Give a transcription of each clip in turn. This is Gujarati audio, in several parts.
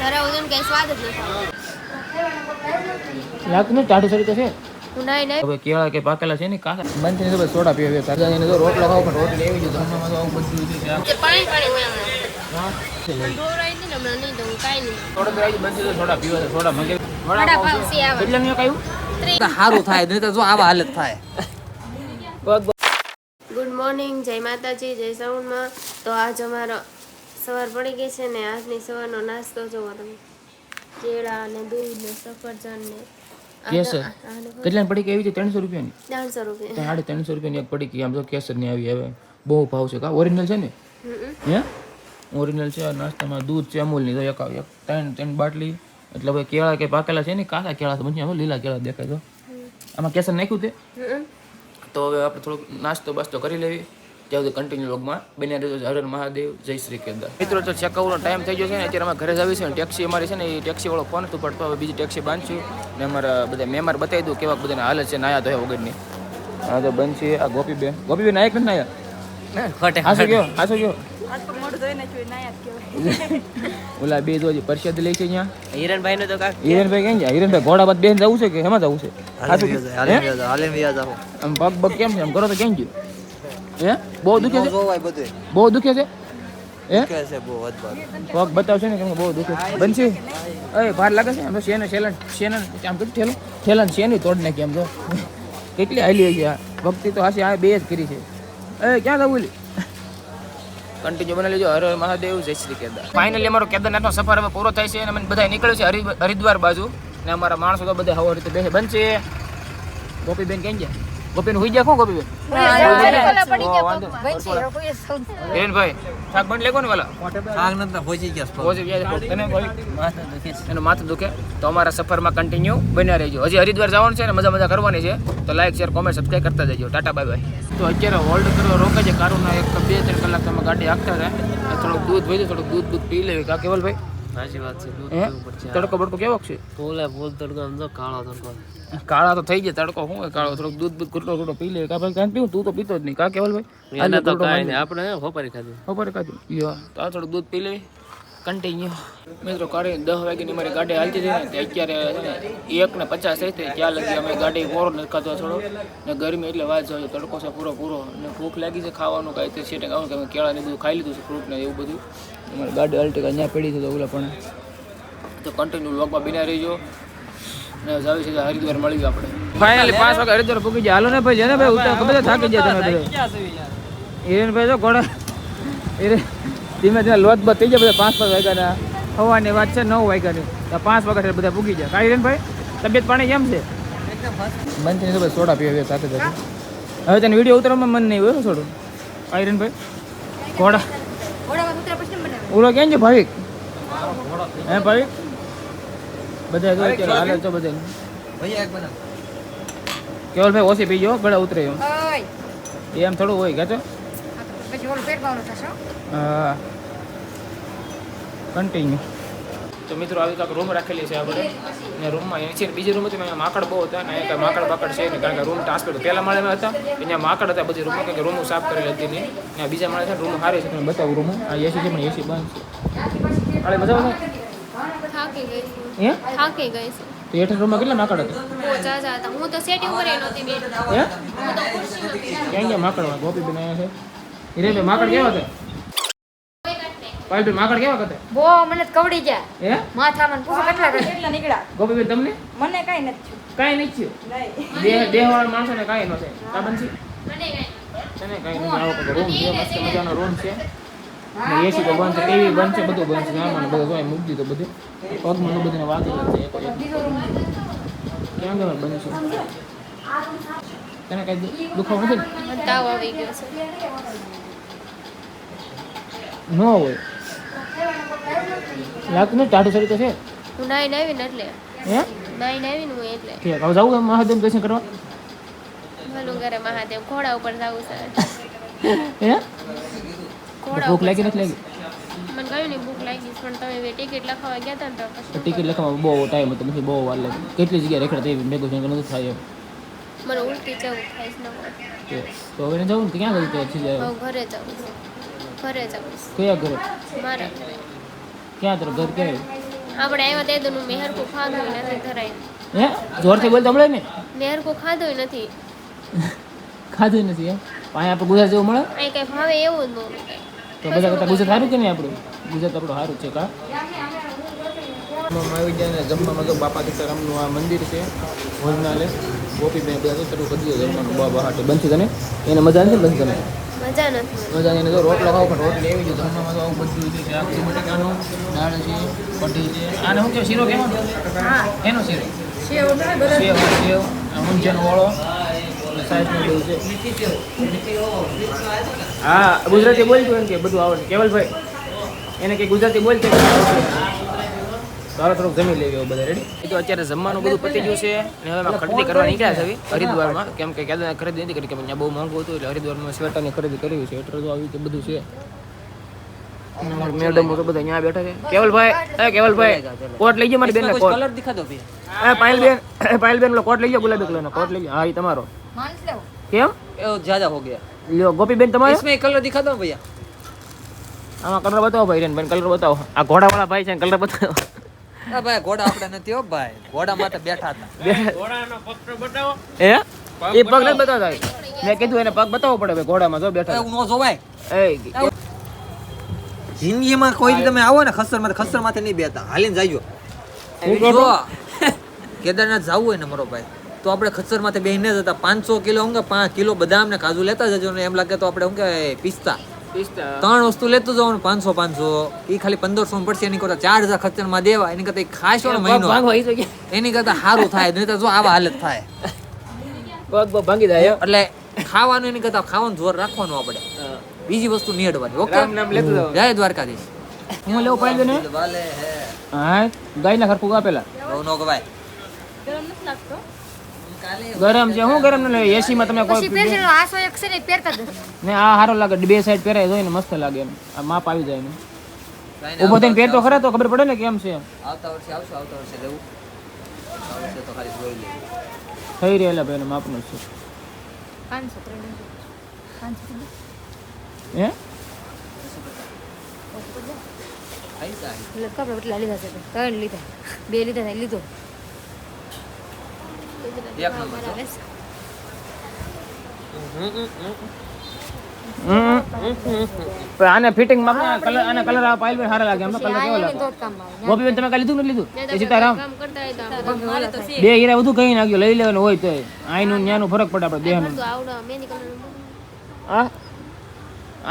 ધરાવું છે ને કઈ સ્વાદ જ નથી લાગતું ને ટાઢું શરીર તો છે નહીં હવે કેળા કે પાકેલા છે ને કાકા બંધ થઈને તો બસ સોડા પીવે તાજા તો રોટલો ખાવ પણ રોટલી એવી જ જમવામાં તો આવું બધું છે પાણી હોય હમણાં ઢોરાઈ હતી ને હમણાં નહીં દઉં કાંઈ નહીં થોડો બે બંધ તો સોડા પીવે સોડા મંગે વડાપાવ છે આવે એટલે મેં કહ્યું સારું થાય નહીં તો જો આવા હાલત થાય. ગુડ મોર્નિંગ, જય માતાજી, જય સાઉન્ડમાં. તો આજ અમારો સવાર પડી ગઈ છે ને આજની સવારનો નાસ્તો જોવો તમે. કેળા ને દૂધ ને સફરજન ને કેસર કેટલાની પડી એવી છે 300 રૂપિયાની 300 રૂપિયા 350 રૂપિયાની એક પડી આમ તો કેસર ની આવી હવે બહુ ભાવ છે કા ઓરિજિનલ છે ને હે ઓરિજિનલ છે નાસ્તામાં દૂધ છે અમૂલની તો એક ત્રણ બાટલી એટલે હવે કેળા કે પાકેલા છે ને કાકા કેળા તો બની લીલા કેળા દેખાય તો આમાં કેસર નાખ્યું તે તો હવે આપણે થોડુંક નાસ્તો બાસ્તો કરી લેવી ત્યાં સુધી કન્ટિન્યુ લોગમાં બન્યા રહેજો. હર હર મહાદેવ, જય શ્રી કેદાર. મિત્રો તો ચેકઆઉટનો ટાઈમ થઈ ગયો છે ને અત્યારે અમે ઘરે જ આવી છે ને ટેક્સી અમારી છે ને એ ટેક્સી વાળો ફોન હતું પડતો હવે બીજી ટેક્સી બાંધશું ને અમારા બધા મેમ્બર બતાવી દઉં કેવા બધાને હાલત છે નાયા તો વગરની હા તો બંધ છે આ ગોપીબેન નાયક નથી નાયા હાસો ગયો ઓલા બે જો પરસાદ લે છે અહીંયા હિરણભાઈ નો તો હિરણભાઈ કેમ જાય હિરણભાઈ ઘોડા બાદ બેન જવું છે કે એમાં જવું છે આમ પગ કેમ છે આમ કરો તો કેમ ગયું હે બહુ દુખે છે બહુ દુખે છે હે પગ બતાવશે ને કેમ બહુ દુખે બનશે એ ભાર લાગે છે આમ તો શેને આમ કેટલું ઠેલન શેની તોડ નાખી આમ તો કેટલી હાલી છે આ ભક્તિ તો હાસી આ બે જ કરી છે એ ક્યાં જવું કન્ટિન્યુ બની લેજો. હર હર મહાદેવ, જય શ્રી કેદાર. ફાઇનલી અમારો કેદારનાથનો સફર હવે પૂરો થાય છે અને અમે બધા નીકળ્યું છે હરિદ્વાર બાજુ ને અમારા માણસો તો બધા હવા રીતે બેસે બનશે. ગોપીબેન કેમ ગયા ગોપીન હુઈ ગયા કોણ ગોપીબેન ભાઈ શાક બન લેકો ને વાલા શાક નતા પહોંચી ગયા એનું માથું દુખે તો અમારા સફરમાં કન્ટિન્યુ બન્યા રહેજો. હજી હરિદ્વાર જવાનું છે ને મજા કરવાની છે તો લાઈક શેર કોમેન્ટ સબસ્ક્રાઈબ કરતા જજો. Tata bye bye. તો અત્યારે હોલ્ડ કરવા રોકાય છે કારુના 1-2-3 કલાક તમે ગાડી હાંકતા હતા થોડુંક દૂધ ભરી થોડુંક દૂધ પી લેવી કા કેવલભાઈ સાચી વાત છે. તડકો બડકો કેવો છે ફૂલ તડકો આમ તો કાળા તો થઈ જાય તડકો શું કાળો થોડુંક દૂધ ઘૂંટો પી લે કા ભાઈ કાંઈ પીવું તું તો પીતો જ નહીં કા કેવલભાઈ આપણે હોપારી ખાધું યો તો આ થોડુંક દૂધ પી લેવી કન્ટિન્યુ. મિત્રો કાઢી 10 વાગ્યાની મારી ગાડી હાલતી હતી ને અત્યારે 1:50 થઈ ત્યાં લગી અમે ગાડી પોરો નખાતો થોડો ને ગરમી એટલે વાત જોઈએ તડકો છે પૂરો ને ભૂખ લાગી છે ખાવાનું કાંઈ તે સેટિંગ આવું કે અમે કેળા ને બધું ખાઈ લીધું છે ફ્રૂટ ને એવું બધું અમારી ગાડી અલ્ટી અહીંયા પડી હતી તો ઓલા પણ તો કન્ટિન્યુ વ્લોગમાં બિના રહીજો ને જાવી છે હરિદ્વાર મળી ગયું આપણે ફાઇનલી 5 વાગે હરિદ્વાર પૂકી જાય. હાલો ને ભાઈ જેને ભાઈ ઉતાર બધા થાકી જાય તમે બધા હિરેનભાઈ તો ઘોડા ધીમે લોટ બધ થઈ જાય બધા 5 વાગ્યાના હવાની વાત છે 9 વાગ્યાની તો 5 વાગ્યા બધા પૂગી જાય. કાંઈ હિરેનભાઈ તબિયત પાણી કેમ છે બંધ થઈને તો ભાઈ સોડા પીવે સાથે હવે તને વિડીયો ઉતારવામાં મન નહીં હોય થોડું કાંઈ હિરેનભાઈ ઘોડા ઓલો કેમ છે ભાવિક હે ભાવિક બધા જો અત્યારે હાલે તો બધા કેવલભાઈ ઓછી પી ગયો ગળા ઉતરે એમ થોડું હોય કે હા કન્ટિન્યુ. તો મિત્રો આવી કાંઈક રૂમ રાખેલી છે આપણે ને રૂમમાં છે બીજી રૂમ હતી માકડ બહુ હતા ને કાંઈ માકડ છે ને કારણ કે રૂમ ટ્રાન્સફર પહેલા માળેમાં હતા ત્યાં માકડ હતા બધી રૂમો કંઈક રૂમો સાફ કરેલી હતી નહીં ને બીજા માળે છે રૂમ સારી છે તમે બતાવું રૂમ આ એસી છે પણ એસી બંધ છે કાલે મજા આવે થાકી ગઈ છે તો હેઠળ રૂમમાં કેટલા માકડ હતા હું તો સેટિંગ ઉપર નહોતી બેઠી હે હું તો ખુરશી ઉપર ક્યાં ગયા માકડમાં ગોપીબેન આવ્યા છે હિરેનભાઈ માકડ કેવા હતા પાલભાઈ માકડ કેવા હતા બો મને કવડી ગયા હે માથામાં પૂછો કેટલા નીકળ્યા ગોપીબેન તમને મને કાઈ નથી કાંઈ નથી થયું દેહવાળા માણસોને કાંઈ ન થાય કા બનશી તને કાંઈ નહીં આવો રૂમ છે મસ્ત મજાનો રૂમ છે ને એસી તો બંધ છે ટીવી બંધ છે બધું બંધ છે સામાન બધું જોઈ મૂકી દીધું બધું પગમાં બધાને વાગી છે ક્યાં ગયો બંધ છે તને કાંઈ દુખાવો નથી મને તાવ આવી ગયો છે ન હોય લાગતું ને ટાઢું શરીર તો છે હું નાઈને આવી ને એટલે હે નાઈને આવી ને હું એટલે ઠીક હવે જવું મહાદેવ દર્શન કરવા ભલું ઘરે મહાદેવ ઘોડા ઉપર જવું છે હે ઘોડા ભૂખ લાગી નથી લાગી મને કહ્યું નહીં ભૂખ લાગી પણ તમે ટિકિટ લખાવા ગયા હતા ને તો પછી ટિકિટ લખવામાં બહુ ટાઈમ હતો પછી બહુ વાર લાગી કેટલી જગ્યાએ રેખડા થઈ મેગો જંગલ નથી થાય એમ મને ઉલટી જવું થાય છે તો હવે જવું ને ક્યાં જવું છે ઘરે જવું છે ઘરે જવું કયા ઘરે મારા ઘરે ક્યાં તારું ઘર ક્યાં આપણે આવ્યા તે દુનું મેં હરખું ખાધું નથી ધરાય હે જોરથી બોલ તમળે ને મેં હરખું ખાધું નથી ખાધું નથી એમ અહીંયા આપણે ગુજરાત જેવું મળે અહીં કઈ ભાવે એવું જ ન તો બધા કરતા ગુજરાત સારું કે નહીં આપણું ગુજરાત આપણું સારું છે કા આવી જાય ને જમવામાં તો બાપા સીતારામનું આ મંદિર છે ભોજનાલય ગોપીબેન બધા શરૂ કરી દીધું જમવાનું બાબા હાટે બનશે તને એને મજા નથી બનશે તને મજા નથી મજા એને તો રોટલો ખાવ પણ રોટલી એવી છે જમવામાં તો આવું બધું છે શાક છે બટેકાનું દાળ છે કઢી છે આને શું કહેવાય શીરો કહેવાનો એનો શીરો સેવ આ ઊંધિયાનો ઓળો સાઈઝનું બધું છે હા ગુજરાતી બોલતું એમ કે બધું આવડે કેવલભાઈ એને કે ગુજરાતી બોલતે સારો થોડુંક જમી લેવી બધા રેડી તો અત્યારે જમવાનું બધું પતી ગયું છે અને હવે અમે ખરીદી કરવા નીકળ્યા છે હરિદ્વારમાં કેમ કે કેદારનાથ ખરીદી નથી કરી કે ત્યાં બહુ મોંઘું હતું એટલે હરિદ્વારમાં સ્વેટરની ખરીદી કરવી છે સ્વેટર તો આવી રીતે બધું છે મેડમ તો બધા અહીંયા બેઠા છે કેવલભાઈ કોટ લઈ ગયો મારી બેન કોટ કલર દિખા દો ભૈયા પાયલબેન કોટ લઈ ગયો ગુલાબી કલરનો કોટ લઈ ગયો હા એ તમારો માનસ લેવો કેમ એ જ્યાદા હો ગયા લ્યો ગોપીબેન તમારો इसमें कलर दिखा दो भैया આમાં કલર બતાવો ભાઈ રેન બેન કલર બતાવો આ ઘોડાવાળા ભાઈ છે કલર બતાવો આ ભાઈ ઘોડા આપણે નથી હો ભાઈ ઘોડા માટે બેઠા હતા એ પગ નથી બતાવતા મેં કીધું એને પગ બતાવવો પડે ભાઈ ઘોડામાં જો બેઠા એવું નો જોવાય એ જિંદગીમાં કોઈ દી તમે આવો ને ખસ્સર માંથી નહીં બેતા હાલીને જાયજો જો કેદારનાથ જવું હોય ને મારો ભાઈ તો આપણે ખચ્ચર માંથી બેહીને જતા 500 કિલો હું કે 5 કિલો બદામ ને કાજુ લેતા જજો ને એમ લાગે તો આપણે હું કે પિસ્તા 3 વસ્તુ લેતું જવાનું 500 એ ખાલી 1500 પડશે એની કરતા 4000 ખચ્ચર માં દેવા એની કરતા ખાશો ને મહિનો એની કરતા સારું થાય નહીં તો જો આવા હાલત થાય પગ ભાંગી જાય એટલે ખાવાનું એની કરતા ખાવાનું જોર રાખવાનું આપણે બીજી વસ્તુ નિયડવાની ઓકે નામ લેતું જાવ જય દ્વારકાધીશ હું લેવું પાડી દે ને વાલે હે હા ગાયના ખરખું આપેલા બહુ નો ગવાય ગરમ નથી લાગતો ગરમ છે હું ગરમ ને એસી માં તમે પછી કોઈ પહેરશેલો આસો એક છે ને પહેરતા જ નથી. ને આ સારો લાગે બે સાઈડ પહેરાય જોઈને મસ્ત લાગે એમ આ માપ આવી જાય ને ઉભો થઈને પહેરતો ખરા તો ખબર પડે ને કેમ છે આવતા વર્ષે આવશું આવતા વર્ષે લેવું આ વર્ષે તો ખાલી જોઈ લઈએ થઈ રહેલા ભાઈ એનું માપનું છે 500 હે આઈ જાય એટલે કપડા કેટલા લીધા છે 3 લીધા 2 લીધા ને લીધો એક નંબર છે. પણ આને ફિટિંગ માં કલર આને કલર આ પાઇલ સારા લાગે એમ તો કલર કેવો લાગે તો જ કામ આવે ગોપીબેન તમે કાલે લીધું નથી લીધું એ સીતારામ કામ કરતા હોય તો આપણે બે હીરા બધું કઈ નાખ્યું લઈ લેવાનું હોય તો આઈનું ન્યાનું ફરક પડે આપણે દેહનું બધું આવડો મહેંદી કલર આ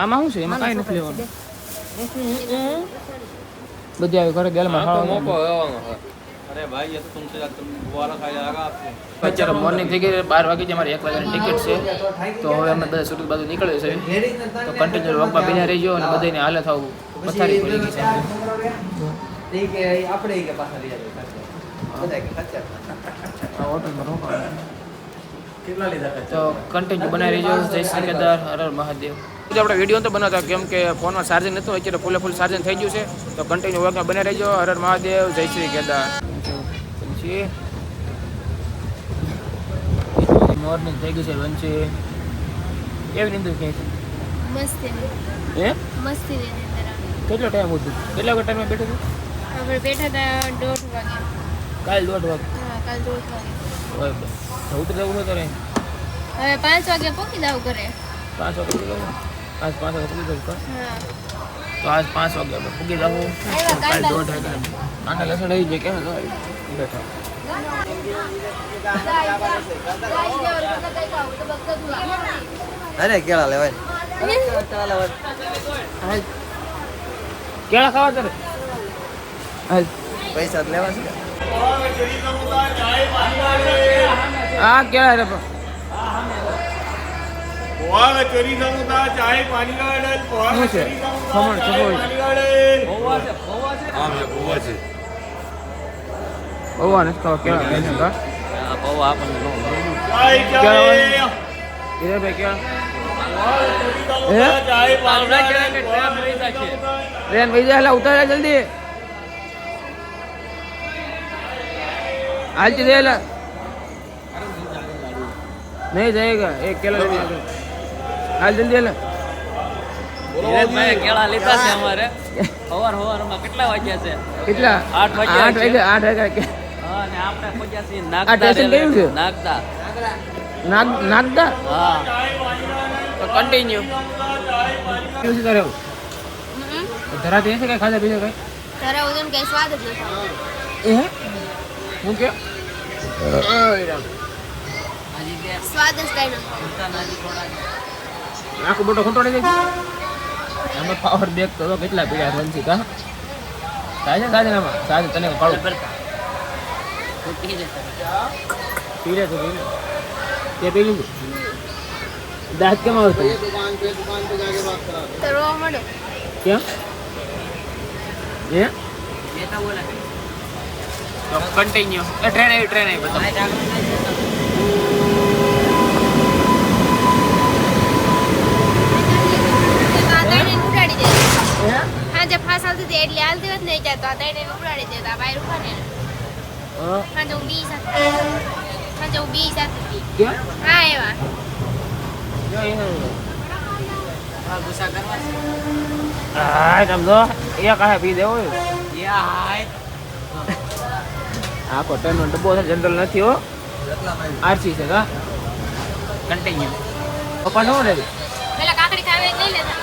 આમાં શું છે એમાં કાંઈ નથી લેવાનું બધી આવી ઘરે ગેલમાં ખાવાનું અત્યારે મોર્નિંગ થઈ ગઈ 12 વાગે અમારે 1 વાગ્યાની ટિકિટ છે તો હવે અમે બધા સુરત બાજુ નીકળે છે તો કન્ટિન્યુ વગમાં બિના રહી ગયો અને બધાને હાલત આવું પથારી પડી ગઈ છે આ હોટલમાં રોકાવાનું તો કન્ટિન્યુ બનાવી રહીજો જય શ્રી કેદાર હર હર મહાદેવ આપણે વિડીયો તો બનાવતા કેમ કે ફોનમાં ચાર્જિંગ નહોતું અત્યારે ફૂલ ચાર્જિંગ થઈ ગયું છે તો કન્ટિન્યુ વર્કમાં બનાવી રહીજો હર હર મહાદેવ જય શ્રી કેદાર પછી મોર્નિંગ થઈ ગયું છે વંચે કેવી નીંદર ક્યાં છે મસ્તી હે મસ્તી ની અંદર કેટલો ટાઈમ હતું કેટલા ટાઈમમાં બેઠો હતો આપણે બેઠા હતા 1:30 વાગે કાલ 1:30 વાગે હા કાલ 1:30 વાગે ઉતરી જવું તો રહે હવે 5 વાગે પહોંચી જાવ ઘરે 5 વાગે પૂગી જવું આજ 5 વાગે પૂગી જવું હા તો આજ 5 વાગે આપણે પૂગી જવું કાલ 1:30 વાગે આના લસણ આવી જાય કેમ બેઠા અરે કેળા લેવાય કેળા ખાવા તારે હાલ પૈસા જ લેવા છે આ કેળા રે પણ પોहा ચોરી સમુદાય ચાય પાણી ગાર્ડન પોहा શું છે ખમણ ચપોઈ હા મેં પોहा છે ઓવા ને ખાવા કેળા લઈને કા પૌવા આપણને નો ચાય ચાય હીરે ભાઈ કેળા ચાય પાણી ટ્રેન વહી જાય ઉતાર જલ્દી हाल चले ला नहीं जाएगा एक केला ले हाल जल्दी ला હિરેનભાઈ કેળા લીધા છે અમારે સવારમાં કેટલા વાગ્યા છે કેટલા 8 વાગ્યા 8 વાગ્યા કે હા ને આપણે પહોંચ્યા છીએ આ નાગદા સ્ટેશન કયું છે? નાગદા નાગદા હા તો કન્ટિન્યુ શું છે તારે ધરાતી હશે કઈ ખાધા પીધા કઈ તારા ઉદન કઈ સ્વાદ જ નથી એ હું કે સ્વાદ જ કઈ નથી આખું મોટો ખોટો નહીં જાય અમે પાવર બેક તો કેટલા પીડા રંજી કા થાય છે સાજે તને કાળું પીડે તો પીડે તે પી લીધું દાંત કેમ આવે તો રોવા મળો કેમ એ તો કન્ટિન્યુ ટ્રેન આવી બધા ઉડાડી દે હા જે ફાસ આવતી હતી એટલે હાલતી હોત ને ત્યાં તો આ તઈને ઉડાડી દેતા બહાર ઉભા ને હા જો બી સાથે હતી કેમ હા એવા હા સમજો એક આ પી દેવો આખો ટ્રેનનો ડબ્બો છે જનરલ નથી હો આરસી છે કા કન્ટિન્યુ પપ્પા નો લે પેલા કાકડી ખાવે લઈ લેતા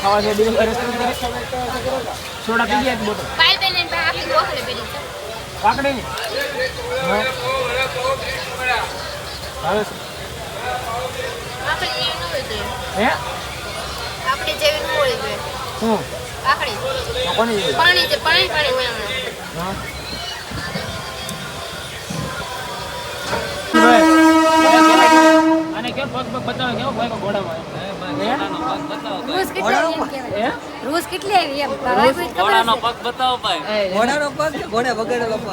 ખાવા છે દિવસ સોડા પી ગયા બોટલ પાઇલ પેલે ને આખી બોખલે પેલી કાકડી ને આવે છે આપણે જેવી ન હોય જોઈએ હે આપણે જેવી ન હોય જોઈએ શું કાકડી કોની જેવી? પાણી મેળવે હા અને કેમ પગ બતાવે કેવો ભાઈ ઘોડામાં રોજ કેટલી આવી એમ કહેવાય. રોજ કેટલી આવી એમ ભાઈ કોઈ ખબર ઘોડાનો હશે? પગ બતાવો ભાઈ ઘોડાનો પગ કે ઘોડે વગેરેનો પગ?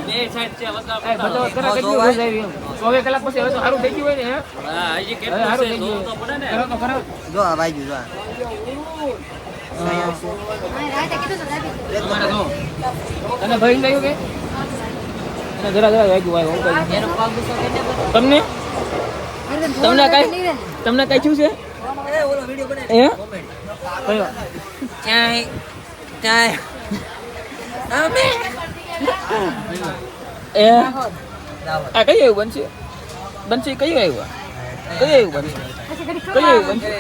બે સાઈડ છે બતાવો બધો કરે કેટલી રોજ આવી એમ 24 કલાક પછી હવે તો સારું થઈ ગયું હોય ને હે હા હજી હવે કેટલું સારું છે થઈ જોવું તો ગયું પડે ને કરો તો ખરો જો આ વાગ્યું જો આ. હા, રાતે કીધું તો દાબી દે. તમારે તો તને ભરી લાગ્યું કે તને જરા વાગ્યું ભાઈ હું કહું એનો પગ ગુસ્સો કેટલે બધો તમને અરે તમને થોડું કઈ નહીં રહે ને. તમને કઈ શું છે એ ઓલો વિડિયો બનાવી હે કોમેન્ટ. કયો ચાય અમે એ આ કઈ આવ્યું બનશે બનશે કઈ આવ્યું કઈ આવ્યું બનશે પછી ઘડી કઈ આવ્યું બનશે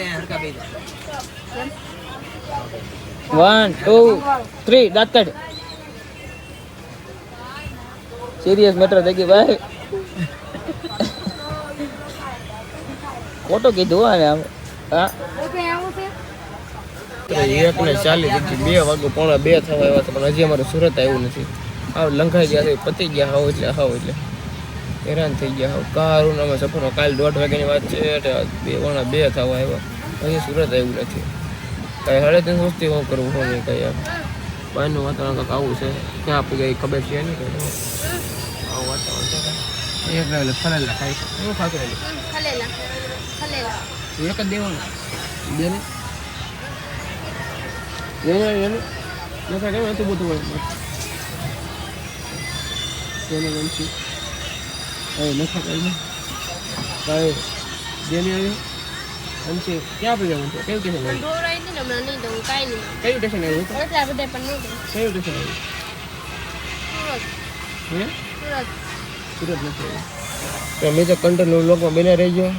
1 2 3 દાંત કાઢ સિરિયસ મેટર થઈ ગઈ ભાઈ ખોટો કીધું હા આમ હા કોઈ આવું છે? 1:40 2 વાગે પોણા 2 થવા આવ્યા છે પણ હજી અમારે સુરત આવ્યું નથી હાવ લંઘાઈ ગયા છે પતી ગયા હાવ એટલે હેરાન થઈ ગયા હાવ કારું અમે સફરનો કાલ 1:30 વાગ્યાની વાત છે એટલે 2:30 થવા આવ્યા હજી સુરત આવ્યું નથી કાંઈ 3:30 વસ્તી શું કરવું શું નહીં કાંઈ બહારનું વાતાવરણ કંઈક આવું છે ક્યાં આપી ગઈ ખબર છે નહીં કંઈ આવું વાતાવરણ છે એક લેવલે ફરેલા ખાઈ શું ખાતું ખલેલા એક જ દેવાનું બેને એને નખા કેવું હતું બધું હોય તેને ગમશે હવે નખા કરી કાંઈ બેને આવ્યું ગમશે ક્યાં પડી જવાનું છે કયું સ્ટેશન આવ્યું ઢોરાઈ ને હમણાં નહીં દઉં કાંઈ નહીં કયું સ્ટેશન આવ્યું એટલા બધા પણ નહીં દઉં કયું સ્ટેશન આવ્યું સુરત હે સુરત સુરત નથી આવ્યું તો મેં તો કન્ટેનર લોકમાં બને રહી ગયો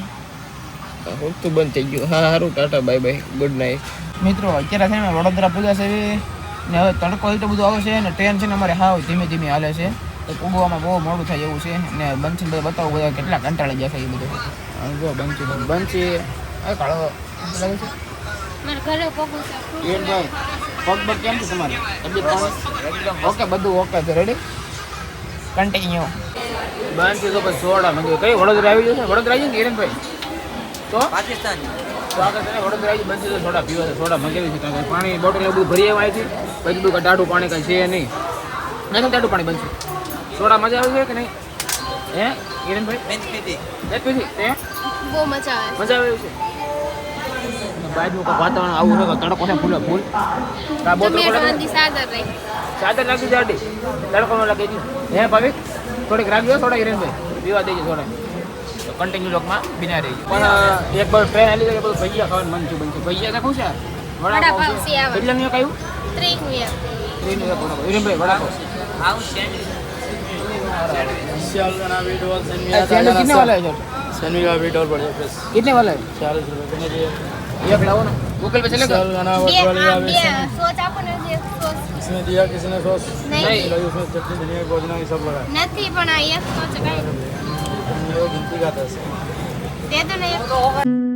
હું તો બંધ થઈ ગયું હા સારું Tata bye bye good night મિત્રો અત્યારે છે ને વડોદરા પૂજા છે ને હવે તડકો એટલો બધો આવે છે ને ટ્રેન છે ને અમારે હાવ ધીમે ધીમે હાલે છે તો પૂગવામાં બહુ મોડું થાય એવું છે ને બંચી બધા બતાવું બધા કેટલા કંટાળી ગયા છે એ બધું જો બંચી આ કાળો લાગે છે મારા ઘરે પગું છે ભાઈ પગ પગ કેમ છે તમારે ઓકે બધું ઓકે છે રેડી કન્ટિન્યુ બંચી તો પછી સોડા મંગાવી કઈ વડોદરા આવી જશે વડોદરા આવી જશે હિરેનભાઈ તો પાકિસ્તાન તો આગળ તને વડોદરા આવી બંધ તો સોડા પીવા છે સોડા મંગાવી છે કારણ કે પાણી બોટલ એવું બધું ભરી આવી છે પછી બધું ટાઢું પાણી કાંઈ છે નહીં નહીં ટાઢું પાણી બંધ છે સોડા મજા આવે છે કે નહીં હે હિરેનભાઈ બેન્ચ પીધી એક પીધી તે બહુ મજા આવે મજા આવે છે બાજુ કોઈ વાતાવરણ આવું છે કે તડકો છે ફૂલે ફૂલ આ બોટલ મેં પડે વાંધી સાદર રહી ચાદર રાખી જાડી તડકો ન લાગે હે ભાવિક થોડીક રાખજો સોડા હિરેનભાઈ પીવા દેજો સોડા તો કન્ટિન્યુ લોકમાં બિના રહી પણ એક bar ટ્રેન આલી જાય બધું ભજીયા ખાવાનું મન થયું બનશે ભજીયા તો ખુશ છે વડાપાવ છે આવે કેટલાનું એક આવ્યું 30 નું એક. 3 નું એક વડાપાવ વિરેનભાઈ વડાપાવ सैंडविच कितने वाला है सर सैंडविच का वेट और बढ़िया प्लस कितने वाला है 40 रुपये देने चाहिए एक लाओ ना गूगल पे चलेगा બે સોચ આપો ને જે સોચ इसमें दिया किसी ने सॉस નહીં उसमें चटनी धनिया पुदीना ये सब लगा નથી પણ આ એક સોચ કઈ ये गिनती का था દે દો ને એક